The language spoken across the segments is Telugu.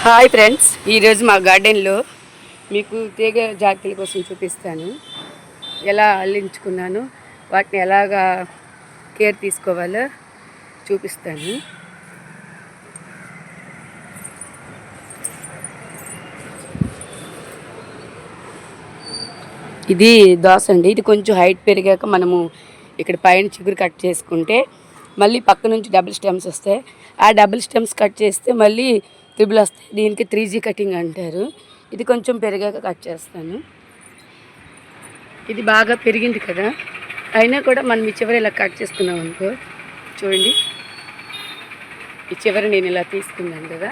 హాయ్ ఫ్రెండ్స్, ఈరోజు మా గార్డెన్లో మీకు తీగ జాతుల కోసం చూపిస్తాను. ఎలా అల్లించుకున్నాను, వాటిని ఎలాగా కేర్ తీసుకోవాలో చూపిస్తాను. ఇది దోస అండి. ఇది కొంచెం హైట్ పెరిగాక మనము ఇక్కడ పైన చిగురు కట్ చేసుకుంటే మళ్ళీ పక్క నుంచి డబుల్ స్టెమ్స్ వస్తాయి. ఆ డబుల్ స్టెమ్స్ కట్ చేస్తే మళ్ళీ త్రిబుల్ వస్తాయి. దీనికి 3G కటింగ్ అంటారు. ఇది కొంచెం పెరిగాక కట్ చేస్తాను. ఇది బాగా పెరిగింది కదా, అయినా కూడా మనం ఈ చివరి ఇలా కట్ చేసుకున్నాం అనుకో, చూడండి ఈ చివరి నేను ఇలా తీసుకున్నాను కదా,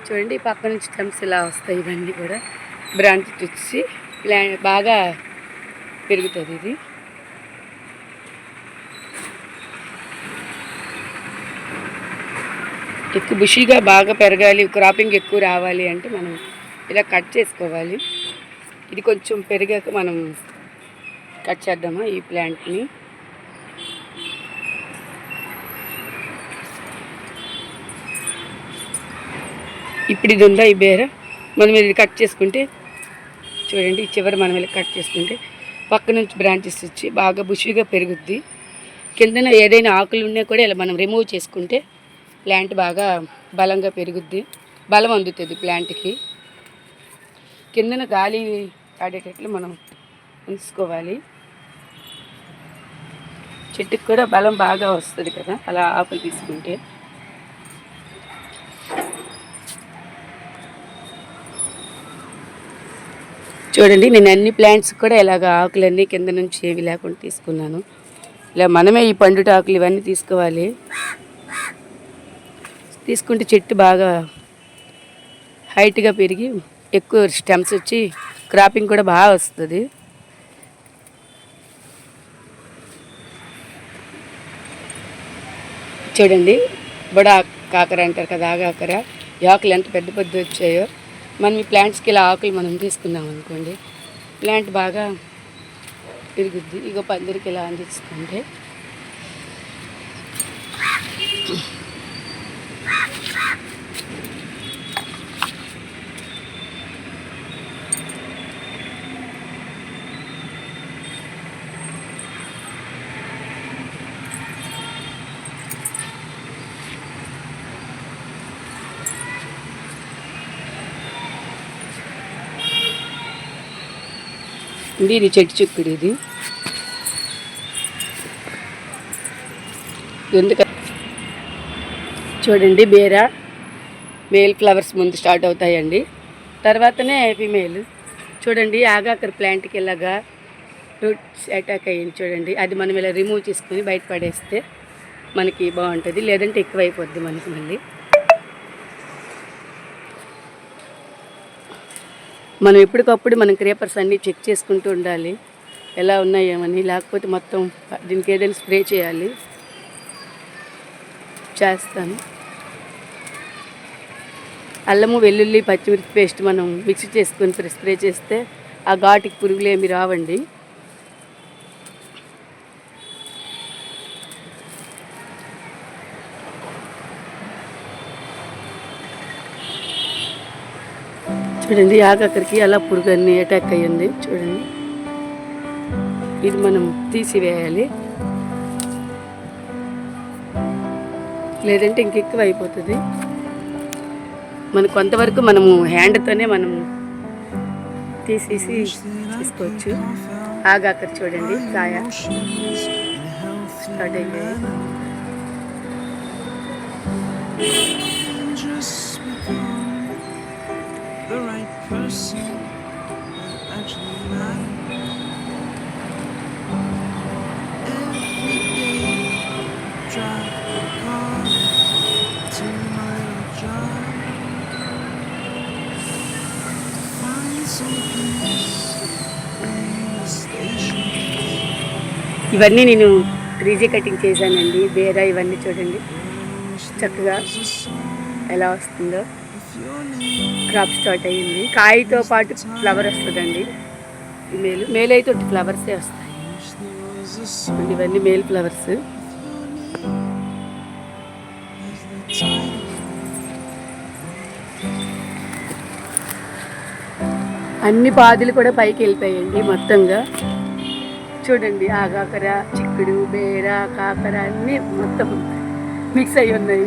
చూడండి పక్క నుంచి స్టెమ్స్ ఇలా వస్తాయి. ఇవన్నీ కూడా బ్రాంచ్ వచ్చి బాగా పెరుగుతుంది. ఇది ఎక్కువ బుషీగా బాగా పెరగాలి, క్రాపింగ్ ఎక్కువ రావాలి అంటే మనం ఇలా కట్ చేసుకోవాలి. ఇది కొంచెం పెరిగాక మనం కట్ చేద్దామా ఈ ప్లాంట్ని. ఇప్పుడు ఇది ఉందా ఈ బేర, మనం ఇది కట్ చేసుకుంటే చూడండి ఈ చివరి మనం ఇలా కట్ చేసుకుంటే పక్క నుంచి బ్రాంచెస్ వచ్చి బాగా బుషీగా పెరుగుద్ది. కిందన ఏదైనా ఆకులు ఉన్నా కూడా ఇలా మనం రిమూవ్ చేసుకుంటే ప్లాంట్ బాగా బలంగా పెరుగుద్ది, బలం అందుతుంది ప్లాంట్కి. కిందన గాలి ఆడేటట్లు మనం ఉంచుకోవాలి. చెట్టుకి కూడా బలం బాగా వస్తుంది కదా అలా ఆకులు తీసుకుంటే. చూడండి నేను అన్ని ప్లాంట్స్ కూడా ఇలాగ ఆకులన్నీ కింద నుంచి ఏవి లేకుండా తీసుకున్నాను. ఇలా మనమే ఈ పండు ఆకులు ఇవన్నీ తీసుకోవాలి. తీసుకుంటే చెట్టు బాగా హైట్గా పెరిగి ఎక్కువ స్టెమ్స్ వచ్చి క్రాపింగ్ కూడా బాగా వస్తుంది. చూడండి బడా కాకర అంటారు కదా, ఆగాకర. ఈ ఆకులు ఎంత పెద్ద పెద్ద వచ్చాయో. మనం ఈ ప్లాంట్స్కి ఇలా ఆకులు మనం తీసుకున్నాం అనుకోండి, ప్లాంట్ బాగా పెరుగుద్ది. ఇక పందిరికి ఇలా అందించుకుంటే ఇది చెట్టు చిక్కుడు. ఇది ఎందుకంటే చూడండి బేర మేల్ ఫ్లవర్స్ ముందు స్టార్ట్ అవుతాయండి, తర్వాతనే ఫీమేల్. చూడండి ఆగాకర్ ప్లాంట్కి ఇలాగా రూట్స్ అటాక్ అయ్యింది చూడండి. అది మనం ఇలా రిమూవ్ చేసుకుని బయట పడేస్తే మనకి బాగుంటుంది, లేదంటే ఎక్కువైపోద్ది మనకి. మళ్ళీ మనం ఎప్పటికప్పుడు మనం క్రేపర్స్ అన్నీ చెక్ చేసుకుంటూ ఉండాలి ఎలా ఉన్నాయేమని, లేకపోతే మొత్తం దీనికి ఏదైనా స్ప్రే చేయాలి. చేస్తాను. అల్లము వెల్లుల్లి పచ్చిమిర్చి పేస్ట్ మనం మిక్స్ చేసుకొని స్ప్రే చేస్తే ఆ ఘాటుకి పురుగులు ఏమి రావండి. చూడండి ఆగాకరికి అలా పురుగు అన్నీ అటాక్ అయ్యింది చూడండి. ఇది మనం తీసివేయాలి, లేదంటే ఇంకెక్కువ అయిపోతుంది. మనకు కొంతవరకు మనము హ్యాండ్తోనే మనం తీసేసి తీసుకోవచ్చు. ఆగాకర్ చూడండి కాయ స్టార్ట్ అయిపోయి. ఇవన్నీ నేను 3G కటింగ్ చేశానండి. బేర ఇవన్నీ చూడండి చక్కగా ఎలా వస్తుందో. క్రాప్ స్టార్ట్ అయ్యింది. కాయతో పాటు ఫ్లవర్ వస్తుందండి. మేల్ అయితే ఫ్లవర్సే వస్తాయి. ఇవన్నీ మేల్ ఫ్లవర్స్. అన్ని పాదులు కూడా పైకి వెళ్ళిపోయాయండి మొత్తంగా. చూడండి ఆగాకర, చిక్కుడు, బేర, కాకర అన్నీ మొత్తం మిక్స్ అయి ఉన్నాయి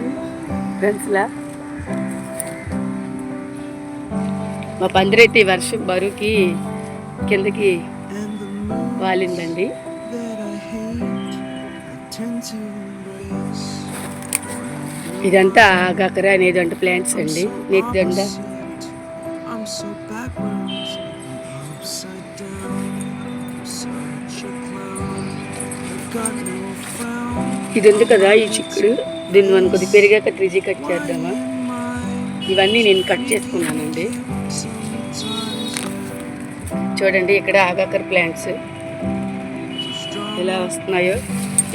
ఫ్రెండ్స్లా. మా పందిరైతే ఈ వర్షం బరువుకి కిందకి వాలిందండి. ఇదంతా ఆగాకర అనేది అంటే ప్లాంట్స్ అండి. నేతిదండ, ఇది ఉంది కదా ఈ చిక్కుడు. దీన్ని మనం కొద్ది పెరిగాక 3G కట్ చేద్దామా. ఇవన్నీ నేను కట్ చేసుకున్నానండి. చూడండి ఇక్కడ ఆగాకర ప్లాంట్స్ ఎలా వస్తున్నాయో.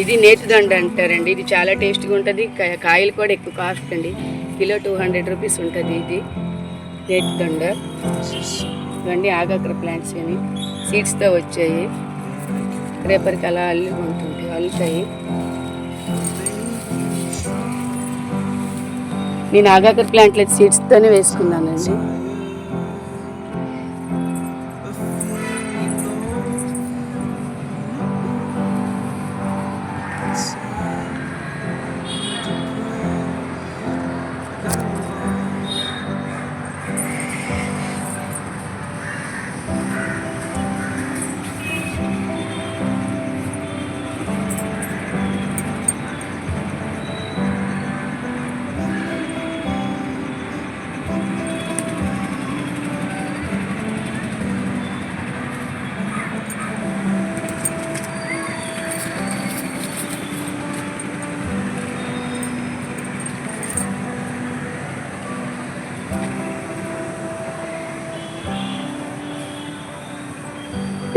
ఇది నేతిదండ అంటారండి. ఇది చాలా టేస్ట్గా ఉంటుంది. కాయలు కూడా ఎక్కువ కాస్ట్ అండి. కిలో 200 రూపీస్ ఉంటుంది ఇది నేతిదండ. ఇవన్నీ ఆగాకర ప్లాంట్స్ అని సీడ్స్తో వచ్చాయి. రేపటికి అలా అల్లుతాయి. నేను ఆగాకర ప్లాంట్లు సీడ్స్తోనే వేసుకున్నానండి.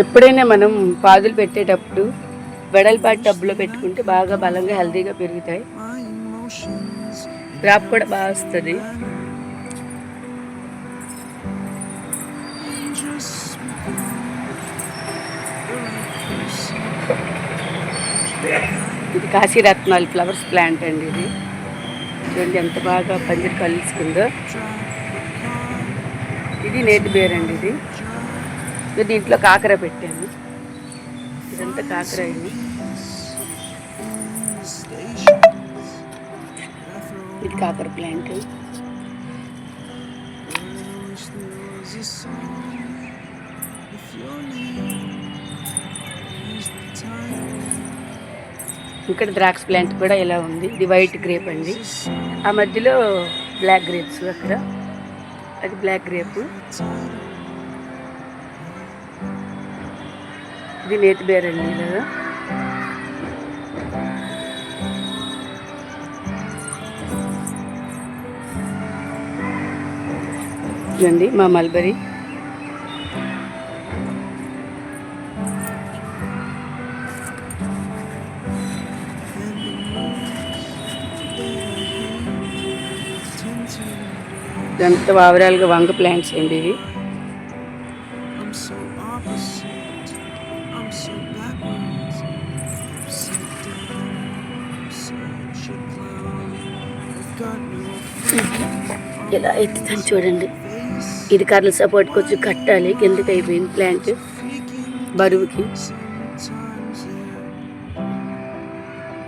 ఎప్పుడైనా మనం పాదులు పెట్టేటప్పుడు వెడల్పాటి టబ్బులో పెట్టుకుంటే బాగా బలంగా హెల్తీగా పెరుగుతాయి. క్రాప్ కూడా బాగా వస్తుంది. ఇది కాశీరత్నాలు ఫ్లవర్స్ ప్లాంట్ అండి. ఇది చూడండి ఎంత బాగా పందిరి కలుసుకుందో. ఇది నేతి బేర్ అండి. ఇది దీంట్లో కాకర పెట్టాను. ఇదంతా కాకర. ఇది కాకర ప్లాంట్. ఇక్కడ ద్రాక్ష ప్లాంట్ కూడా ఇలా ఉంది. ఇది వైట్ గ్రేప్ అండి. ఆ మధ్యలో బ్లాక్ గ్రేప్స్. అక్కడ అది బ్లాక్ గ్రేప్. ఇది నేతి బేర్ అండి. ఇలాగా ఇదండి మా మల్బరీ. ఇదంతా ఓవరాల్గా వంగ ప్లాంట్స్ అండి. ఇవి ఇలా ఎత్తుతాను చూడండి. ఇది కర్రల సపోర్ట్కి వచ్చి కట్టాలి. కిందకి అయిపోయింది ప్లాంట్ బరువుకి.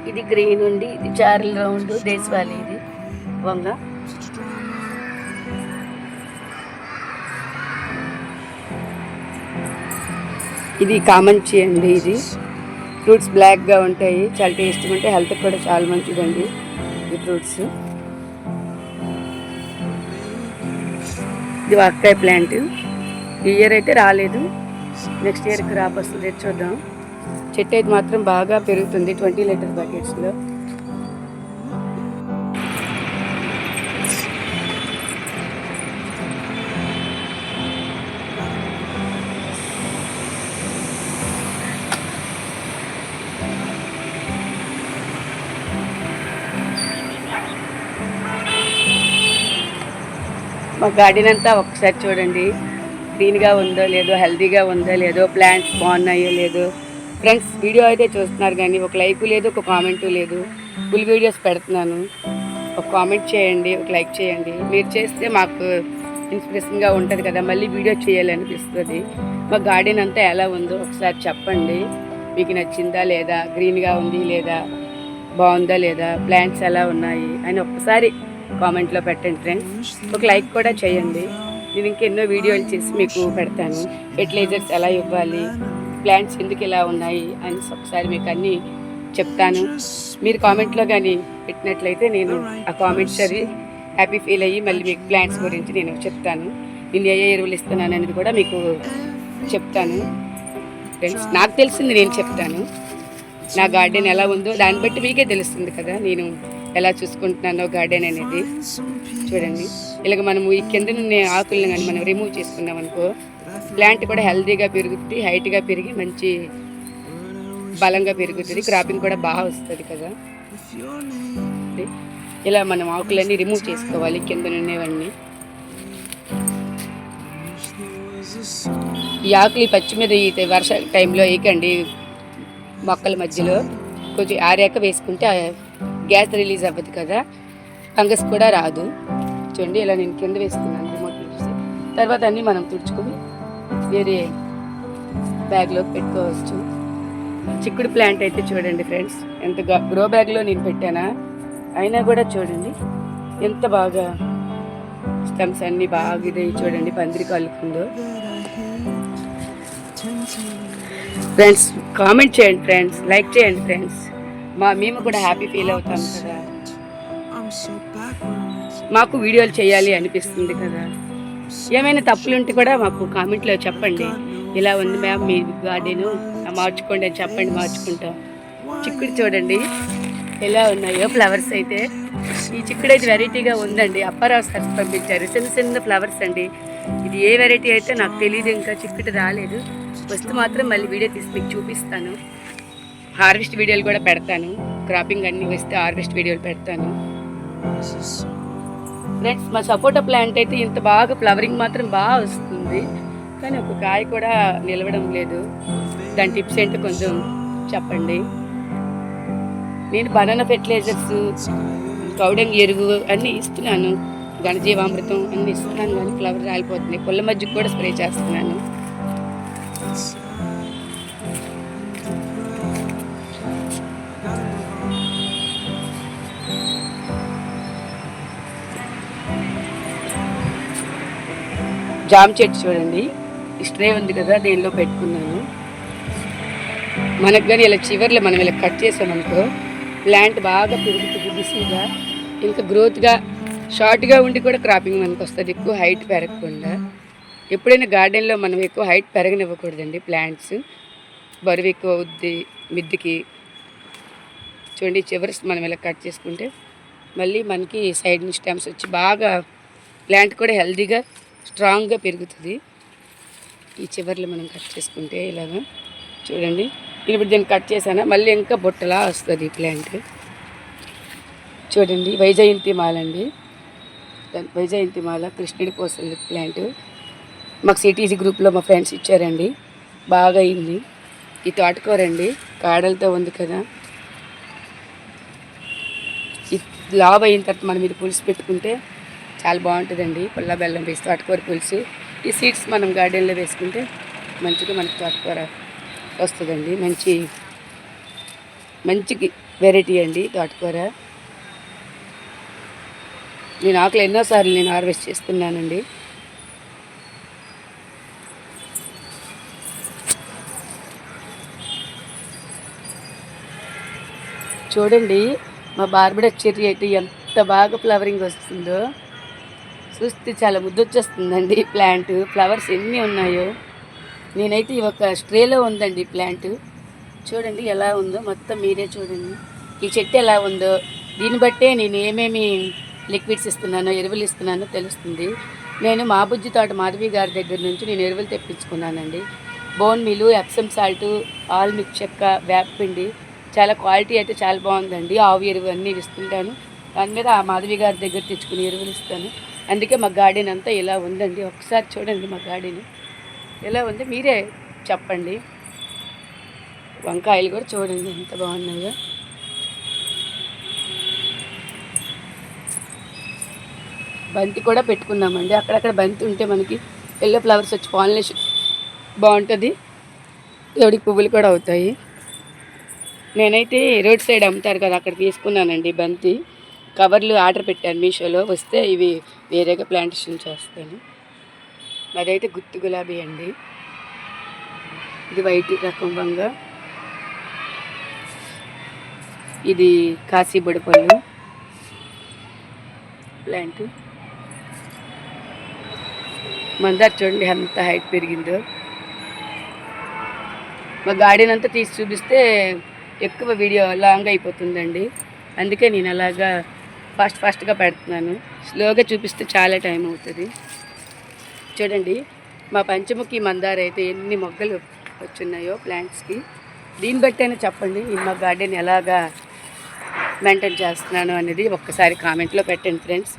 ఇది గ్రీన్ ఉండి, ఇది చారల్ రౌండ్ దేశవాళీ. ఇది వంగ. ఇది కామంచి అండి. ఇది ఫ్రూట్స్ బ్లాక్గా ఉంటాయి, చాలా టేస్ట్గా ఉంటాయి, హెల్త్కి కూడా చాలా మంచిదండి ఈ ఫ్రూట్స్. ఇది వంకాయ ప్లాంట్. ఈ ఇయర్ అయితే రాలేదు, నెక్స్ట్ ఇయర్ క్రాప్ వస్తుంది, చూద్దాం. చెట్టు అయితే మాత్రం బాగా పెరుగుతుంది 20 లీటర్ బకెట్స్లో. మా గార్డెన్ అంతా ఒకసారి చూడండి, గ్రీన్గా ఉందో లేదో, హెల్తీగా ఉందో లేదో, ప్లాంట్స్ బాగున్నాయో లేదో. ఫ్రెండ్స్, వీడియో అయితే చూస్తున్నారు కానీ ఒక లైక్ లేదు, ఒక కామెంటు లేదు. ఫుల్ వీడియోస్ పెడుతున్నాను, ఒక కామెంట్ చేయండి, ఒక లైక్ చేయండి. మీరు చేస్తే మాకు ఇన్స్పిరేషన్గా ఉంటుంది కదా, మళ్ళీ వీడియో చేయాలనిపిస్తుంది. మా గార్డెన్ అంతా ఎలా ఉందో ఒకసారి చెప్పండి. మీకు నచ్చిందా లేదా, గ్రీన్గా ఉంది లేదా, బాగుందా లేదా, ప్లాంట్స్ ఎలా ఉన్నాయి అని ఒక్కసారి కామెంట్లో పెట్టండి ఫ్రెండ్స్. ఒక లైక్ కూడా చేయండి. నేను ఇంకెన్నో వీడియోలు చేసి మీకు పెడతాను. ఫెర్టిలైజర్స్ ఎలా ఇవ్వాలి, ప్లాంట్స్ ఎందుకు ఇలా ఉన్నాయి అని ఒకసారి మీకు అన్నీ చెప్తాను. మీరు కామెంట్లో కానీ పెట్టినట్లయితే నేను ఆ కామెంట్స్ చదివి హ్యాపీ ఫీల్ అయ్యి మళ్ళీ మీకు ప్లాంట్స్ గురించి నేను చెప్తాను. నేను ఏ ఎరువులు ఇస్తున్నాను అనేది కూడా మీకు చెప్తాను ఫ్రెండ్స్. నాకు తెలిసింది నేను చెప్తాను. నా గార్డెన్ ఎలా ఉందో దాన్ని బట్టి మీకే తెలుస్తుంది కదా నేను ఎలా చూసుకుంటున్నానో గార్డెన్ అనేది. చూడండి, ఇలాగ మనము ఈ కింద నుండి ఆకులను కానీ మనం రిమూవ్ చేసుకున్నాం అనుకో, ప్లాంట్ కూడా హెల్తీగా పెరుగుతుంది, హైట్గా పెరిగి మంచి బలంగా పెరుగుతుంది, క్రాపింగ్ కూడా బాగా వస్తుంది కదా. ఇలా మనం ఆకులన్నీ రిమూవ్ చేసుకోవాలి కింద నుండేవన్నీ. ఈ ఆకులు ఈ పచ్చి మీద ఈ వర్ష టైంలో వేయకండి, మొక్కల మధ్యలో కొంచెం ఆరాక వేసుకుంటే గ్యాస్ రిలీజ్ అవ్వదు కదా, ఫంగస్ కూడా రాదు. చూడండి, ఇలా నేను కింద వేసుకున్నాను రిమోట్ చూసి. తర్వాత అన్నీ మనం తుడుచుకొని వేరే బ్యాగ్లోకి పెట్టుకోవచ్చు. చిక్కుడు ప్లాంట్ అయితే చూడండి ఫ్రెండ్స్, ఎంత గ్రో బ్యాగ్లో నేను పెట్టానా, అయినా కూడా చూడండి ఎంత బాగా స్టెమ్స్ అన్నీ బాగా ఇది చూడండి పందిరి కలుపుకుందో. ఫ్రెండ్స్ కామెంట్ చేయండి ఫ్రెండ్స్, లైక్ చేయండి ఫ్రెండ్స్, మేము కూడా హ్యాపీ ఫీల్ అవుతాం కదా, మాకు వీడియోలు చేయాలి అనిపిస్తుంది కదా. ఏమైనా తప్పులు ఉంటే కూడా మాకు కామెంట్లో చెప్పండి. ఇలా ఉంది మ్యామ్ మీ గార్డెను, మార్చుకోండి అని చెప్పండి, మార్చుకుంటాం. చిక్కుడు చూడండి ఎలా ఉన్నాయో ఫ్లవర్స్ అయితే. ఈ చిక్కుడు అయితే వెరైటీగా ఉందండి, అప్పారావు సార్ పంపించారు, చిన్న చిన్న ఫ్లవర్స్ అండి. ఇది ఏ వెరైటీ అయితే నాకు తెలియదు, ఇంకా చిక్కుడు రాలేదు, వస్తూ మాత్రం మళ్ళీ వీడియో తీసి మీకు చూపిస్తాను. హార్వెస్ట్ వీడియోలు కూడా పెడతాను, క్రాపింగ్ అన్నీ వస్తే హార్వెస్ట్ వీడియోలు పెడతాను ఫ్రెండ్స్. మా సపోటా ప్లాంట్ అయితే ఇంత బాగా ఫ్లవరింగ్ మాత్రం బాగా వస్తుంది, కానీ ఒక కాయ కూడా నిలవడం లేదు. దాని టిప్స్ ఏంటో కొంచెం చెప్పండి. నేను బనానా ఫెర్టిలైజర్స్, కౌడంగి ఎరువు అన్నీ ఇస్తున్నాను, ఘనజీవామృతం అన్నీ ఇస్తున్నాను, కానీ ఫ్లవర్ రాలిపోతుంది. పుల్ల మజ్జిగ కూడా స్ప్రే చేస్తున్నాను. జామ చెట్టు చూడండి, స్ట్రే ఉంది కదా, దేనిలో పెట్టుకున్నాను. మనకు కానీ ఇలా చివర్లో మనం ఇలా కట్ చేసామనుకో ప్లాంట్ బాగా పెరుగుతుంది బిసిగా, ఇంకా గ్రోత్గా షార్ట్గా ఉండి కూడా క్రాపింగ్ మనకు వస్తుంది, ఎక్కువ హైట్ పెరగకుండా. ఎప్పుడైనా గార్డెన్లో మనం ఎక్కువ హైట్ పెరగనివ్వకూడదండి, ప్లాంట్స్ బరువు ఎక్కువ అవుద్ది మిద్దికి. చూడండి చివరి మనం ఇలా కట్ చేసుకుంటే మళ్ళీ మనకి సైడ్ నుంచి స్టెమ్స్ వచ్చి బాగా ప్లాంట్ కూడా హెల్తీగా స్ట్రాంగ్గా పెరుగుతుంది. ఈ చివర్లు మనం కట్ చేసుకుంటే ఇలాగా చూడండి, ఇప్పుడు దీన్ని కట్ చేశానా మళ్ళీ ఇంకా బుట్టలా వస్తుంది ఈ ప్లాంట్. చూడండి వైజయంతి మాల అండి, వైజయంతి మాల కృష్ణుడి కోసం ప్లాంట్ మాకు సిటీజీ గ్రూప్లో మా ఫ్రెండ్స్ ఇచ్చారండి, బాగా అయింది. ఈ తోటకూరండి కాడలతో ఉంది కదా, ఈ లావ్ అయిన తర్వాత మనం ఇది పులుసు పెట్టుకుంటే చాలా బాగుంటుందండి. పుల్ల బెల్లం వేసి తోటకూర పులుసు, ఈ సీడ్స్ మనం గార్డెన్లో వేసుకుంటే మంచిగా మనకి తోటకూర వస్తుందండి. మంచి వెరైటీ అండి తోటకూర. నేను ఆకులు ఎన్నోసార్లు నేను హార్వెస్ట్ చేస్తున్నానండి. చూడండి మా బార్బడా చెర్రీ అయితే ఎంత బాగా ఫ్లవరింగ్ వస్తుందో, చూస్తే చాలా ముద్దొచ్చేస్తుందండి ప్లాంట్. ఫ్లవర్స్ ఎన్ని ఉన్నాయో. నేనైతే ఒక స్ట్రేలో ఉందండి ప్లాంట్, చూడండి ఎలా ఉందో మొత్తం మీరే చూడండి. ఈ చెట్టు ఎలా ఉందో దీన్ని బట్టే నేను ఏమేమి లిక్విడ్స్ ఇస్తున్నానో ఎరువులు ఇస్తున్నానో తెలుస్తుంది. నేను మా బుజ్జి తోట మాధవి గారి దగ్గర నుంచి నేను ఎరువులు తెప్పించుకున్నానండి. Bone meal, Epsom salt, all mix చెక్క, వేపపిండి, చాలా క్వాలిటీ అయితే చాలా బాగుందండి. ఆవు ఎరువు అన్నీ ఇస్తుంటాను, దాని మీద ఆ మాధవి గారి దగ్గర తెచ్చుకుని ఎరువులు ఇస్తాను. అందుకే మా గార్డెన్ అంతా ఇలా ఉందండి. ఒకసారి చూడండి మా గార్డెన్ ఎలా ఉంది, మీరే చెప్పండి. వంకాయలు కూడా చూడండి ఎంత బాగున్నాయో. బంతి కూడా పెట్టుకున్నామండి. అక్కడక్కడ బంతి ఉంటే మనకి ఎల్లో ఫ్లవర్స్ వచ్చి పాలినేషన్ బాగుంటుంది, దేవుడికి పువ్వులు కూడా అవుతాయి. నేనైతే రోడ్ సైడ్ అమ్ముతారు కదా, అక్కడ తీసుకున్నానండి బంతి. కవర్లు ఆర్డర్ పెట్టాను మీషోలో, వస్తే ఇవి వేరేగా ప్లాంటేషన్ చేస్తాను. అదైతే గుత్తి గులాబీ అండి, ఇది వైట్ రకం వంగ, ఇది కాశీ బుడపళ్ళు ప్లాంట్. మందార చూడండి ఎంత హైట్ పెరిగిందో. మా గార్డెన్ అంతా తీసి చూపిస్తే ఎక్కువ వీడియో లాంగ్ అయిపోతుందండి, అందుకే నేను అలాగా ఫాస్ట్గా పెడుతున్నాను. స్లోగా చూపిస్తే చాలా టైం అవుతుంది. చూడండి మా పంచముఖి మందార అయితే ఎన్ని మొగ్గలు వచ్చున్నాయో ప్లాంట్స్కి. దీన్ని బట్టైనా చెప్పండి నేను మా గార్డెన్ ఎలాగా మెయింటైన్ చేస్తున్నాను అనేది ఒక్కసారి కామెంట్లో పెట్టండి ఫ్రెండ్స్.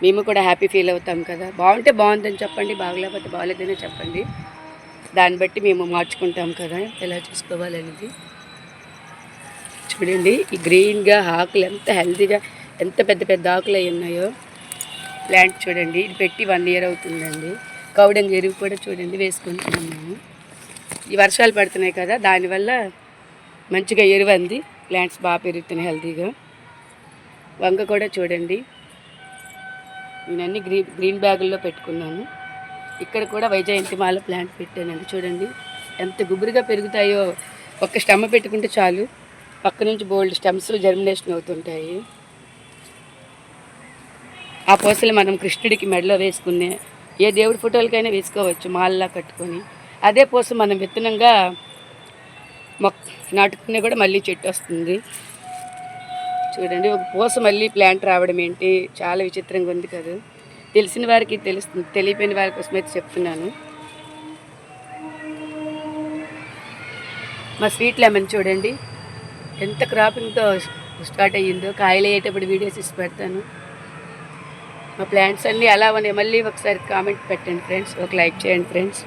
మేము కూడా హ్యాపీ ఫీల్ అవుతాం కదా. బాగుంటే బాగుందని చెప్పండి, బాగలేకపోతే బాగలేదని చెప్పండి. దాన్ని బట్టి మేము మార్చుకుంటాం కదా ఎలా చూసుకోవాలనేది. చూడండి ఈ గ్రీన్గా ఆకులు ఎంత హెల్తీగా, ఎంత పెద్ద పెద్ద ఆకులు అయి ఉన్నాయో. ప్లాంట్ చూడండి, ఇది పెట్టి 1 year అవుతుందండి. కౌడంగి ఎరువు కూడా చూడండి వేసుకుంటున్నాం మేము. ఈ వర్షాలు పడుతున్నాయి కదా, దానివల్ల మంచిగా ఎరువు అంది, ప్లాంట్స్ బాగా పెరుగుతున్నాయి హెల్తీగా. వంగ కూడా చూడండి, నేనన్నీ గ్రీన్ బ్యాగుల్లో పెట్టుకున్నాను. ఇక్కడ కూడా వైజయంతిమాల ప్లాంట్ పెట్టానండి. చూడండి ఎంత గుబురుగా పెరుగుతాయో. ఒక్క స్టెమ్ పెట్టుకుంటే చాలు, పక్క నుంచి బోల్డ్ స్టెమ్స్ జర్మినేషన్ అవుతుంటాయి. ఆ పూసలు మనం కృష్ణుడికి మెడలో వేసుకునే, ఏ దేవుడి ఫోటోలకైనా వేసుకోవచ్చు మాలలా కట్టుకొని. అదే పూస మనం విత్తనంగా నాటుకునే కూడా మళ్ళీ చెట్టు వస్తుంది. చూడండి ఒక పూస మళ్ళీ ప్లాంట్ రావడం ఏంటి, చాలా విచిత్రంగా ఉంది కదా. తెలిసిన వారికి తెలుస్తుంది, తెలియపోయిన వారి కోసం అయితే చెప్తున్నాను. మా స్వీట్ లెమన్ చూడండి ఎంత క్రాపింగ్తో స్టార్ట్ అయ్యిందో. కాయలు అయ్యేటప్పుడు వీడియోస్ ఇచ్చి పెడతాను. మా ప్లాంట్స్ అన్నీ అలా ఉన్నాయి. మళ్ళీ ఒకసారి కామెంట్ పెట్టండి ఫ్రెండ్స్, ఒక లైక్ చేయండి ఫ్రెండ్స్.